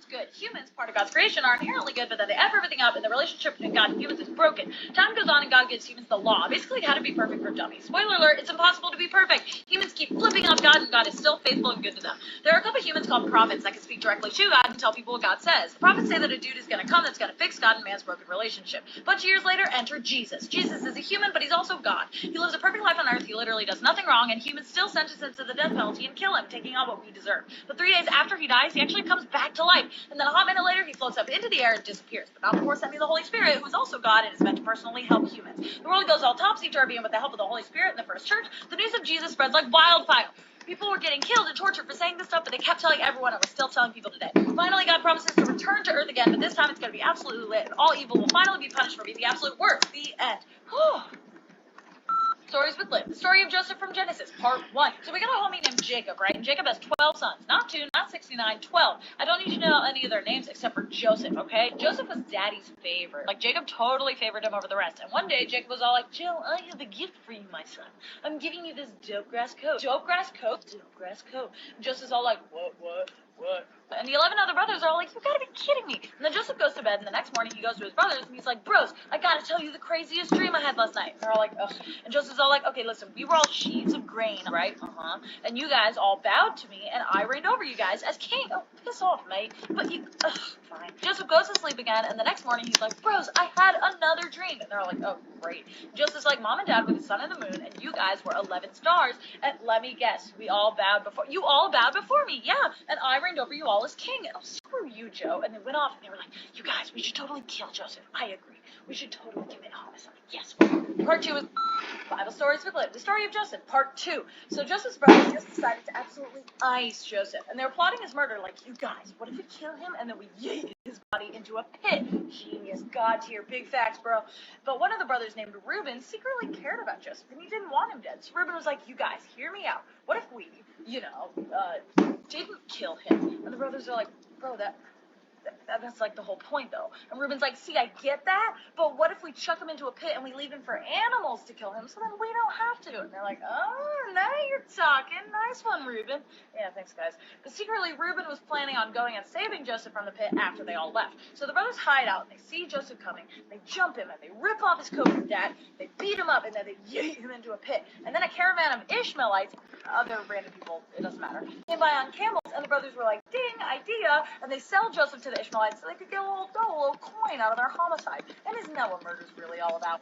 Humans good. Humans, part of God's creation, are inherently good, but then they F everything up, and the relationship between God and humans is broken. Time goes on, and God gives humans the law, basically how to be perfect for dummies. Spoiler alert, it's impossible to be perfect. Humans keep flipping off God, and God is still faithful and good to them. There are a couple humans called prophets that can speak directly to God and tell people what God says. The prophets say that a dude is going to come that's going to fix God and man's broken relationship. A bunch of years later, enter Jesus. Jesus is a human, but he's also God. He lives a perfect life on earth, he literally does nothing wrong, and humans still sentence him to the death penalty and kill him, taking on what we deserve. But 3 days after he dies, he actually comes back to life, and then a hot minute later, he floats up into the air and disappears. But not before sending the Holy Spirit, who is also God and is meant to personally help humans. The world goes all topsy-turvy, and with the help of the Holy Spirit in the first church, the news of Jesus spreads like wildfire. People were getting killed and tortured for saying this stuff, but they kept telling everyone, and we're still telling people today. Finally, God promises to return to earth again, but this time it's going to be absolutely lit, and all evil will finally be punished for being the absolute worst. The end. Stories with Liv. The story of Joseph from Genesis, part 1. So we got a homie named Jacob, right? And Jacob has 12 sons. Not 2, not 69, 12. I don't need to know any of their names except for Joseph, okay? Joseph was daddy's favorite. Like, Jacob totally favored him over the rest. And one day, Jacob was all like, Joe, I have a gift for you, my son. I'm giving you this dope grass coat. Dope grass coat? Dope grass coat. And Joseph's all like, what? And the 11 other brothers are all like, you gotta be kidding me. And then Joseph goes to bed, and the next morning he goes to his brothers, and he's like, bros, I gotta tell you the craziest dream I had last night. And they're all like, ugh. And Joseph's all like, okay, listen, we were all sheaves of grain, right? And you guys all bowed to me, and I reigned over you guys as king. Oh, piss off, mate. But you, fine. Joseph goes to sleep again, and the next morning he's like, bros, I had another dream. And they're all like, oh, great. Joseph's like, mom and dad were the sun and the moon, and you guys were 11 stars. And let me guess, you all bowed before me, yeah. And I reigned over you all as king. Oh, screw you, Joe. And they went off, and they were like, you guys, we should totally kill Joseph. I agree. We should totally commit homicide. Yes. Part 2 is Bible Stories with Liv. The story of Joseph, part 2. So Joseph's brothers just decided to absolutely ice Joseph. And they were plotting his murder like, you guys, what if we kill him and then we yeet his body into a pit? Genius. God tier. Big facts, bro. But one of the brothers named Reuben secretly cared about Joseph, and he didn't want him dead. So Reuben was like, you guys, hear me out. What if we, didn't kill him? And the brothers are like, bro, that's like the whole point, though. And Reuben's like, see, I get that, but what if we chuck him into a pit and we leave him for animals to kill him, so then we don't have to? And they're like, oh, now you're talking. Nice one, Reuben. Yeah, thanks, guys. But secretly, Reuben was planning on going and saving Joseph from the pit after they all left. So the brothers hide out, and they see Joseph coming. They jump him, and they rip off his coat from Dad. They beat him up, and then they yeet him into a pit. And then a caravan of Ishmaelites, other random people, it doesn't matter, came by on camels, and the brothers were like, ding, idea, and they sell Joseph to the Ishmaelites so they could get a little coin out of their homicide. And isn't that what murder's really all about?